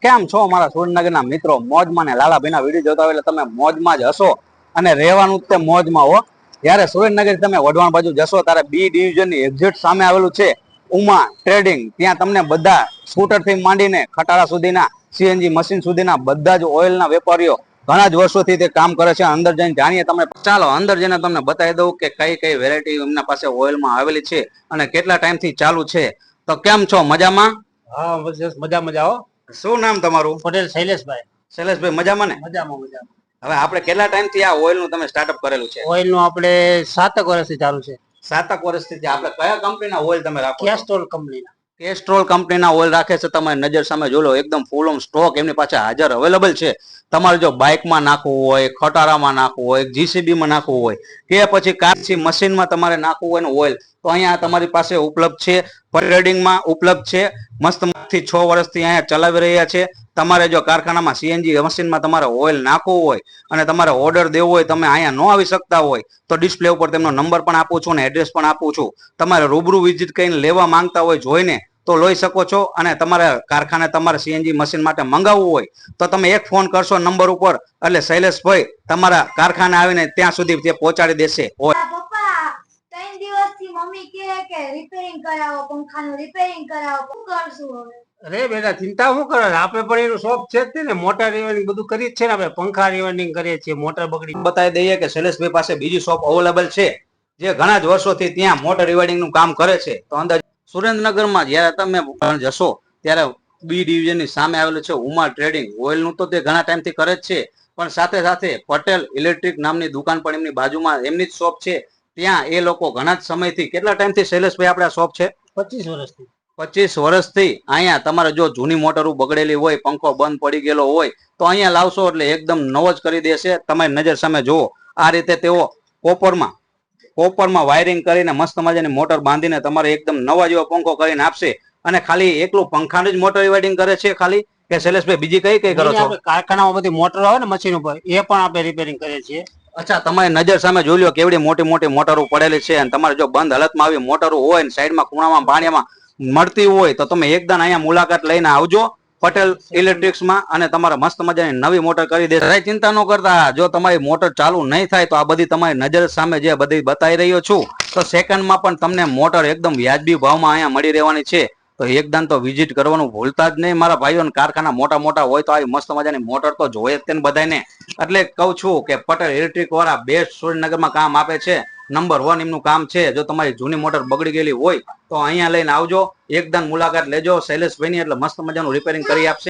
કેમ છો મારા સુરેન્દ્રનગરના મિત્રો? મોજમાં ને લાલાભાઈના વિડીયો જોતા હોય એટલે તમે મોજમાં જ હશો અને રહેવાનું તે મોજમાં હો. જ્યારે સુરેન્દ્રનગર તમે વઢવાણ બાજુ જશો ત્યારે બી ડિવિઝનની એક્ઝેક્ટ સામે આવેલું છે ઉમા ટ્રેડિંગ. ત્યાં તમને બધા સ્કૂટર થી માંડીને ખટારા સુધીના સીએનજી મશીન સુધીના બધા જ ઓઇલના વેપારીઓ ઘણા જ વર્ષોથી તે કામ કરે છે. અંદર જઈને જાણીએ તમે. ચાલો અંદર જઈને તમને બતાવી દઉં કે કઈ કઈ વેરાયટી એમના પાસે ઓઇલમાં આવેલી છે અને કેટલા ટાઈમથી ચાલુ છે. તો કેમ છો? મજામાં? હા, મજા મજા હો. શું નામ તમારું? પટેલ શૈલેષભાઈ. શૈલેષભાઈ મજામાં ને? મજામાં મજામાં. હવે આપણે કેટલા ટાઈમથી આ ઓઇલ નું તમે સ્ટાર્ટઅપ કરેલું છે? ઓઇલ નું આપણે 7 વર્ષથી ચાલુ છે. 7 વર્ષથી. આપણે કયા કંપનીના ઓઇલ તમે રાખો? કેસ્ટ્રોલ કંપનીના. કેસ્ટ્રોલ કંપનીના ઓઇલ રાખે છે. તમારી નજર સામે જોઈ લો, એકદમ ફૂલ ઓન સ્ટોક એમની પાસે હાજર અવેલેબલ છે. તમારે જો બાઇકમાં નાખવું હોય, ખટારામાં નાખવું હોય, જીસીબીમાં નાખવું હોય કે પછી કાચી મશીનમાં તમારે નાખવું હોય ને ઓઇલ, તો અહીંયા તમારી પાસે ઉપલબ્ધ છે. ટ્રેડિંગમાં ઉપલબ્ધ છે. મસ્ત થી 6 વર્ષથી અહીંયા ચલાવી રહ્યા છે. તમારે જો કારખાનામાં સીએનજી મશીનમાં તમારે ઓઇલ નાખવું હોય અને તમારે ઓર્ડર દેવો હોય, તમે અહીંયા ન આવી શકતા હોય તો ડિસ્પ્લે ઉપર તેમનો નંબર પણ આપું છું અને એડ્રેસ પણ આપું છું. તમારે રૂબરૂ વિઝિટ કરીને લેવા માંગતા હોય જોઈને તો લઈ શકો છો. અને તમારે કારખાને તમારે સીએનજી મશીન માટે મંગાવવું હોય તો તમે એક ફોન કરશો નંબર ઉપર એટલે શૈલેષભાઈ તમારા કારખાને આવીને ત્યાં સુધી તે પહોંચાડી દેશે. અરે બેટા, ચિંતા શું કરે? આપણે પણ એનું શોપ છે જ ને. મોટર રિવેન્ડિંગ બધું કરીએ જ છે ને. આપણે પંખા રિવેન્ડિંગ કરીએ છીએ. મોટર બગડી બતાવી દઈએ કે શૈલેષભાઈ પાસે બીજી શોપ અવેલેબલ છે જે ઘણા જ વર્ષોથી ત્યાં મોટર રિવેન્ડિંગ નું કામ કરે છે. તો અંદર સુરેન્દ્રનગરમાં જયારે તમે જશો ત્યારે બી ડિવિઝનની સામે આવેલું છે ઉમા ટ્રેડિંગ. ઓઇલ નું તો તે ઘણા ટાઈમથી કરે જ છે, પણ સાથે સાથે પટેલ ઇલેક્ટ્રિક નામની દુકાન પણ એમની બાજુમાં એમની જ શોપ છે. ત્યાં એ લોકો ઘણા જ સમયથી, કેટલા ટાઈમથી શૈલેષભાઈ આપણે આ શોપ છે? 25 વર્ષથી. 25 વર્ષથી અહીંયા તમારે જો જૂની મોટરો બગડેલી હોય, પંખો બંધ પડી ગયેલો હોય તો અહીંયા લાવશો એટલે એકદમ નવો જ કરી દેશે. તમારી નજર સામે જુઓ, આ રીતે તેઓ કોપરમાં વાયરિંગ કરીને મસ્ત મજાની મોટર બાંધીને તમારે એકદમ નવા જેવો પંખો કરીને આપશે. અને ખાલી એકલું પંખાનું જ મોટર રિવાઇડિંગ કરે છે ખાલી, કે શૈલેષભાઈ બીજી કઈ કઈ કરો છો? કારખાનામાં બધી મોટરો આવે ને મશીન ઉપર, એ પણ આપણે રિપેરિંગ કરીએ છીએ. અચ્છા, તમારી નજર સામે જોઈ લો કેવડી મોટી મોટી મોટરો પડેલી છે. અને તમારે જો બંધ હાલતમાં આવી મોટરો હોય ને સાઈડમાં ખૂણામાં પાણીમાં મળતી હોય તો તમે એકદમ અહીંયા મુલાકાત લઈને આવજો પટેલ ઇલેક્ટ્રિક્સમાં અને તમારે મસ્ત મજાની નવી મોટર કરી દેશે. કઈ ચિંતા ન કરતા. જો તમારી મોટર ચાલુ નહીં થાય તો આ બધી તમારી નજર સામે જે બધી બતાવી રહ્યો છું તો સેકન્ડમાં પણ તમને મોટર એકદમ વ્યાજબી ભાવમાં અહીંયા મળી રહેવાની છે. તો એકદમ તો વિઝિટ કરવાનું ભૂલતા જ નહીં મારા ભાઈઓ. કારખાના મોટા મોટા હોય તો આવી મસ્ત મજાની મોટર તો જોઈએ જ તેને બધાને. એટલે કહું છું કે પટેલ ઇલેક્ટ્રિક વાળા બેસ્ટ સુરેન્દ્રનગરમાં કામ આપે છે. નંબર 1 એમનું કામ છે. જો તમારી જૂની મોટર બગડી ગયેલી હોય તો અહીંયા લઈને આવજો, એકદમ મુલાકાત લેજો શૈલેષભાઈની, એટલે મસ્ત મજાનું રિપેરિંગ કરી આપશે.